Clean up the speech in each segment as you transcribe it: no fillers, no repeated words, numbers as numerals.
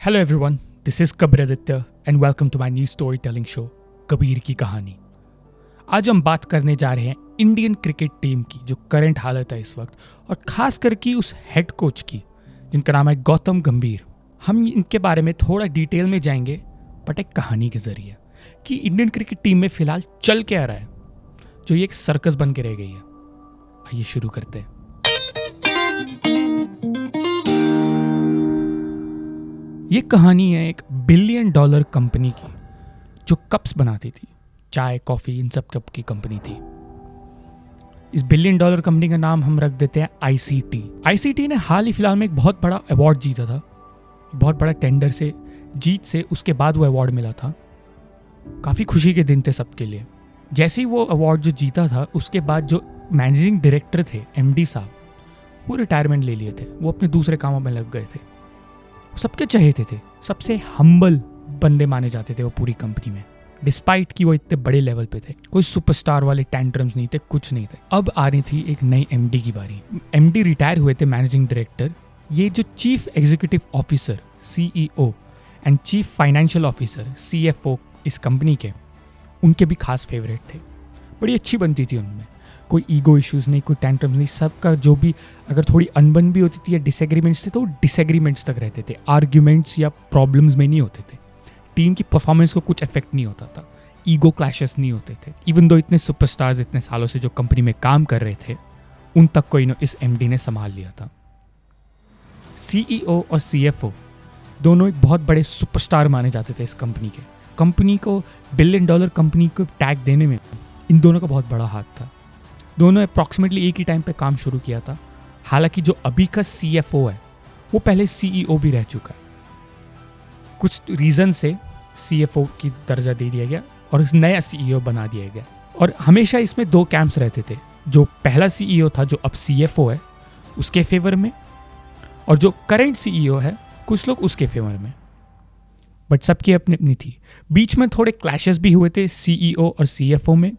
Hello everyone, this is Kabir Aditya and welcome to my new story telling show Kabir की कहानी। आज हम बात करने जा रहे हैं इंडियन क्रिकेट टीम की जो करंट हालत है इस वक्त, और खास करके उस हेड कोच की जिनका नाम है गौतम गंभीर। हम इनके बारे में थोड़ा डिटेल में जाएंगे बट एक कहानी के जरिए कि इंडियन क्रिकेट टीम में फिलहाल चल क्या रहा है जो ये एक सर्कस बन के रह गई है। आइए शुरू करते हैं। ये कहानी है एक $1 बिलियन कंपनी की जो कप्स बनाती थी, चाय कॉफ़ी इन सब कप की कंपनी थी। इस $1 बिलियन कंपनी का नाम हम रख देते हैं ICT। ICT ने हाल ही फिलहाल में एक बहुत बड़ा अवार्ड जीता था, बहुत बड़ा टेंडर से जीत से उसके बाद वो अवार्ड मिला था। काफ़ी खुशी के दिन थे सबके लिए। जैसे ही वो अवार्ड जो जीता था उसके बाद जो मैनेजिंग डायरेक्टर थे MD साहब, वो रिटायरमेंट ले लिए थे, वो अपने दूसरे कामों में लग गए थे। सबके चहेते थे, सबसे हम्बल बंदे माने जाते थे वो पूरी कंपनी में, डिस्पाइट कि वो इतने बड़े लेवल पे थे। कोई सुपरस्टार वाले टैंट्रम्स नहीं थे, कुछ नहीं थे। अब आ रही थी एक नई MD की बारी। MD रिटायर हुए थे, मैनेजिंग डायरेक्टर। ये जो chief executive officer CEO and chief financial officer CFO इस कंपनी के, उनके भी खास फेवरेट थे। बड़ी अच्छी बनती थी उनमें, कोई ईगो इश्यूज नहीं, कोई टैंट्रम्स नहीं। सबका जो भी अगर थोड़ी अनबन भी होती थी या डिसएग्रीमेंट्स थे तो डिसएग्रीमेंट्स तक रहते थे, आर्ग्यूमेंट्स या प्रॉब्लम्स में नहीं होते थे। टीम की परफॉर्मेंस को कुछ इफेक्ट नहीं होता था, ईगो क्लैशेस नहीं होते थे। इवन दो इतने सुपरस्टार्स इतने सालों से जो कंपनी में काम कर रहे थे, उन तक को इस MD ने संभाल लिया था। CEO और CFO दोनों एक बहुत बड़े सुपरस्टार माने जाते थे इस कंपनी के। कंपनी को $1 बिलियन कंपनी को टैग देने में इन दोनों का बहुत बड़ा हाथ था। दोनों अप्रॉक्सीमेटली एक ही टाइम पे काम शुरू किया था। हालांकि जो अभी का CFO है वो पहले CEO भी रह चुका है। कुछ रीज़न से CFO की दर्जा दे दिया गया और नया CEO बना दिया गया। और हमेशा इसमें दो कैंप्स रहते थे, जो पहला CEO था जो अब CFO है उसके फेवर में, और जो करंट CEO है कुछ लोग उसके फेवर में। बट सबकी अपनी अपनी थी। बीच में थोड़े क्लैशेस भी हुए थे CEO और CFO में,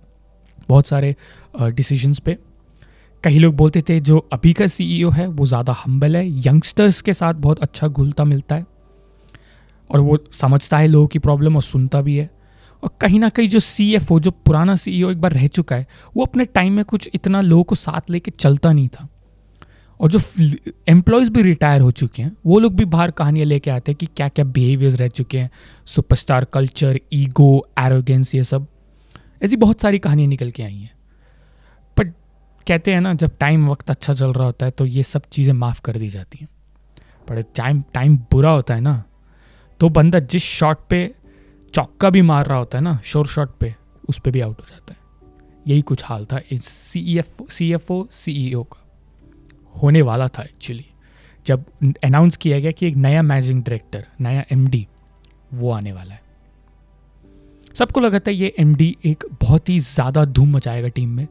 बहुत सारे डिसीजंस पे। कई लोग बोलते थे जो अभी का CEO है वो ज़्यादा हम्बल है, यंगस्टर्स के साथ बहुत अच्छा घुलता मिलता है और वो समझता है लोगों की प्रॉब्लम और सुनता भी है। और कहीं ना कहीं जो CFO, जो पुराना CEO एक बार रह चुका है, वो अपने टाइम में कुछ इतना लोगों को साथ लेके चलता नहीं था। और जो एम्प्लॉयज़ भी रिटायर हो चुके हैं वो लोग भी बाहर कहानियाँ लेके आते हैं कि क्या क्या बिहेवियर्स रह चुके हैं, सुपरस्टार कल्चर, ईगो, एरोगेंस, ये सब ऐसी बहुत सारी कहानियाँ निकल के आई हैं। बट कहते हैं ना, जब टाइम वक्त अच्छा चल रहा होता है तो ये सब चीज़ें माफ़ कर दी जाती हैं। पर टाइम बुरा होता है ना, तो बंदा जिस शॉट पे चौका भी मार रहा होता है ना, शोर शॉट पे, उस पे भी आउट हो जाता है। यही कुछ हाल था इस CFO CEO का, होने वाला था एक्चुअली। जब अनाउंस किया गया कि एक नया मैनेजिंग डायरेक्टर, नया MD वो आने वाला है, सबको लगा था ये MD एक बहुत ही ज़्यादा धूम मचाएगा टीम में,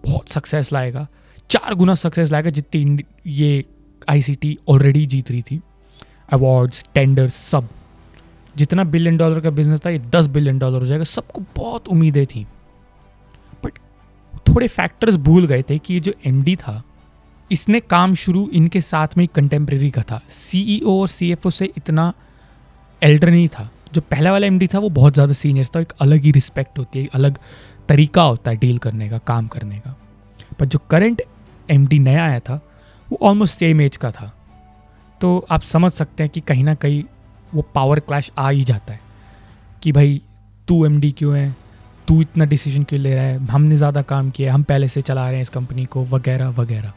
बहुत सक्सेस लाएगा, 4 गुना सक्सेस लाएगा जितनी ये ICT ऑलरेडी जीत रही थी। अवार्ड्स, टेंडर्स, सब, जितना $1 बिलियन का बिजनेस था ये $10 बिलियन हो जाएगा। सबको बहुत उम्मीदें थी। बट थोड़े फैक्टर्स भूल गए थे कि ये जो MD था, इसने काम शुरू इनके साथ में कंटेम्प्रेरी का था। CEO और CFO से इतना एल्डर नहीं था। जो पहला वाला MD था वो बहुत ज़्यादा सीनियर था। एक अलग ही रिस्पेक्ट होती है, अलग तरीका होता है डील करने का, काम करने का। पर जो करंट MD नया आया था वो ऑलमोस्ट सेम एज का था। तो आप समझ सकते हैं कि कहीं ना कहीं वो पावर क्लैश आ ही जाता है कि भाई तू MD क्यों है, तू इतना डिसीजन क्यों ले रहा है, हमने ज़्यादा काम किया, हम पहले से चला रहे हैं इस कंपनी को, वगैरह वगैरह।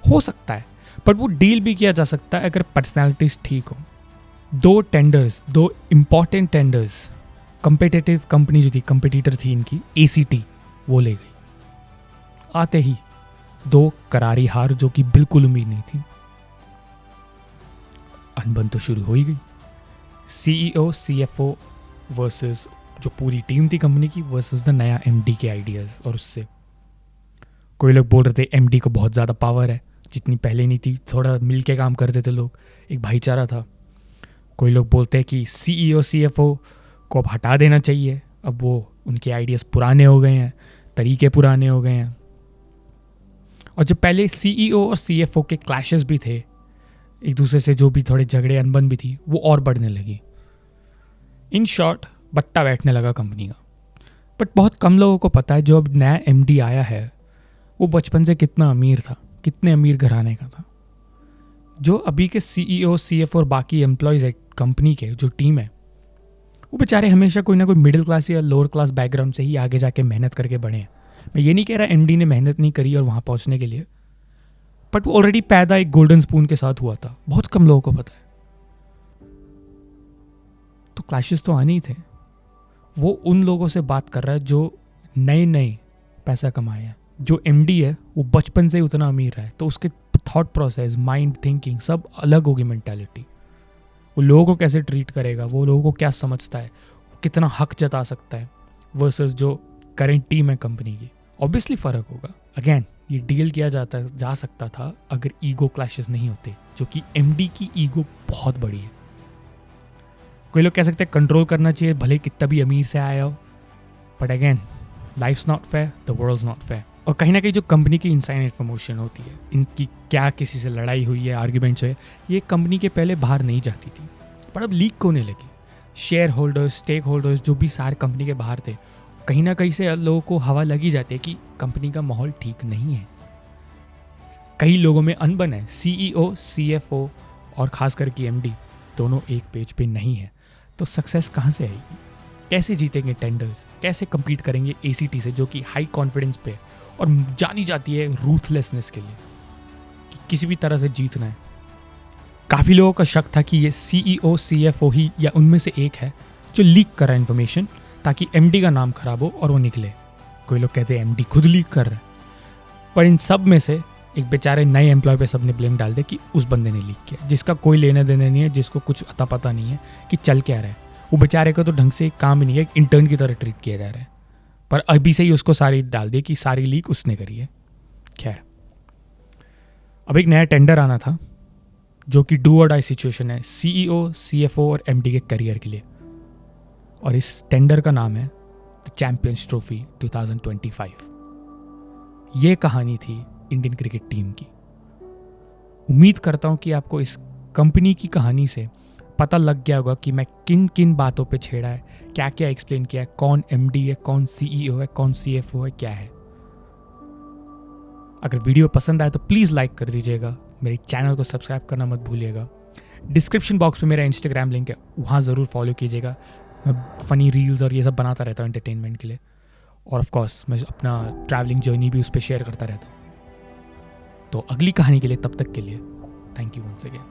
हो सकता है, पर वो डील भी किया जा सकता है अगर पर्सनैलिटीज़ ठीक हो। 2 इम्पॉर्टेंट टेंडर्स कंपिटिटिव कंपनी जो थी, कंपिटिटर थी इनकी, ACT, वो ले गई। आते ही 2 करारी हार जो कि बिल्कुल उम्मीद नहीं थी। अनबन तो शुरू हो ही गई। CEO CFO वर्सेस जो पूरी टीम थी कंपनी की, वर्सेस द नया MD के आइडियाज़। और उससे कोई लोग बोल रहे थे MD को बहुत ज़्यादा पावर है, जितनी पहले नहीं थी, थोड़ा मिल के काम करते थे लोग, एक भाईचारा था। कोई लोग बोलते हैं कि CEO CFO को अब हटा देना चाहिए, अब वो उनके आइडियाज़ पुराने हो गए हैं, तरीके पुराने हो गए हैं। और जो पहले CEO और CFO के क्लैशेस भी थे, एक दूसरे से जो भी थोड़े झगड़े अनबन भी थी वो और बढ़ने लगी। इन शॉर्ट बट्टा बैठने लगा कंपनी का। बट बहुत कम लोगों को पता है जो अब नया एमडी आया है वो बचपन से कितना अमीर था, कितने अमीर घराने का था। जो अभी के सीईओ, सीएफओ और बाकी एम्प्लॉयज़ है कंपनी के, जो टीम है, वो बेचारे हमेशा कोई ना कोई मिडिल क्लास या लोअर क्लास बैकग्राउंड से ही आगे जाके मेहनत करके बढ़े हैं। मैं ये नहीं कह रहा एमडी ने मेहनत नहीं करी और वहाँ पहुँचने के लिए, बट वो ऑलरेडी पैदा एक गोल्डन स्पून के साथ हुआ था। बहुत कम लोगों को पता है। तो क्लैशेस तो आने ही थे। वो उन लोगों से बात कर रहा है जो नए नए पैसा कमाए हैं। जो एमडी है वो बचपन से ही उतना अमीर रहा है, तो उसके थॉट प्रोसेस, माइंड, थिंकिंग सब अलग होगी। मेंटालिटी, वो लोगों को कैसे ट्रीट करेगा, वो लोगों को क्या समझता है, वो कितना हक जता सकता है, वर्सेस जो करेंट टीम है कंपनी की। ऑब्वियसली फ़र्क होगा। अगेन, ये डील किया जा सकता था अगर ईगो क्लैशेस नहीं होते, जो कि एमडी की ईगो बहुत बड़ी है। कोई लोग कह सकते हैं कंट्रोल करना चाहिए भले कितना भी अमीर से आया हो, but again life's not fair, the world's not fair. और कहीं ना कहीं जो कंपनी की इनसाइड इन्फॉर्मेशन होती है, इनकी क्या किसी से लड़ाई हुई है, आर्ग्यूमेंट्स है, ये कंपनी के पहले बाहर नहीं जाती थी, पर अब लीक होने लगी। शेयर होल्डर्स, स्टेक होल्डर्स जो भी सारे कंपनी के बाहर थे, कहीं ना कहीं से लोगों को हवा लगी जाती है कि कंपनी का माहौल ठीक नहीं है। कई लोगों में अनबन है। सीईओ, सीएफओ और खास करके एमडी दोनों एक पेज पे नहीं है। तो सक्सेस कहाँ से आएगी? कैसे जीतेंगे टेंडर्स? कैसे compete करेंगे एसीटी से, जो कि हाई कॉन्फिडेंस पे और जानी जाती है रूथलेसनेस के लिए, कि किसी भी तरह से जीतना है। काफ़ी लोगों का शक था कि ये सीईओ, सीएफओ ही या उनमें से एक है जो लीक कर रहा है इन्फॉर्मेशन, ताकि एमडी का नाम खराब हो और वो निकले। कोई लोग कहते हैं एमडी खुद लीक कर रहा है, पर इन सब में से एक बेचारे नए एम्प्लॉय पे सबने ब्लेम डाल दिया कि उस बंदे ने लीक किया, जिसका कोई लेने देने नहीं है, जिसको कुछ अता पता नहीं है कि चल क्या रहा है। वो बेचारे को तो ढंग से काम ही नहीं है, एक इंटर्न की तरह ट्रीट किया जा रहा है, पर अभी से ही उसको सारी डाल दी कि सारी लीक उसने करी है। खैर, अब एक नया टेंडर आना था जो कि डू और डाई सिचुएशन है सीईओ, सीएफओ और एमडी के करियर के लिए, और इस टेंडर का नाम है द चैंपियंस ट्रॉफी 2025। ये कहानी थी इंडियन क्रिकेट टीम की। उम्मीद करता हूं कि आपको इस कंपनी की कहानी से पता लग गया होगा कि मैं किन किन बातों पे छेड़ा है, क्या क्या एक्सप्लेन किया है, कौन एमडी है, कौन सीईओ है, कौन सीएफओ है, क्या है। अगर वीडियो पसंद आए तो प्लीज़ लाइक कर दीजिएगा, मेरे चैनल को सब्सक्राइब करना मत भूलिएगा। डिस्क्रिप्शन बॉक्स में मेरा इंस्टाग्राम लिंक है, वहाँ ज़रूर फॉलो कीजिएगा। मैं फ़नी रील्स और ये सब बनाता रहता हूँ एंटरटेनमेंट के लिए, और ऑफ कोर्स मैं अपना ट्रैवलिंग जर्नी भी उस पर शेयर करता रहता हूँ। तो अगली कहानी के लिए, तब तक के लिए, थैंक यू वंस अगेन।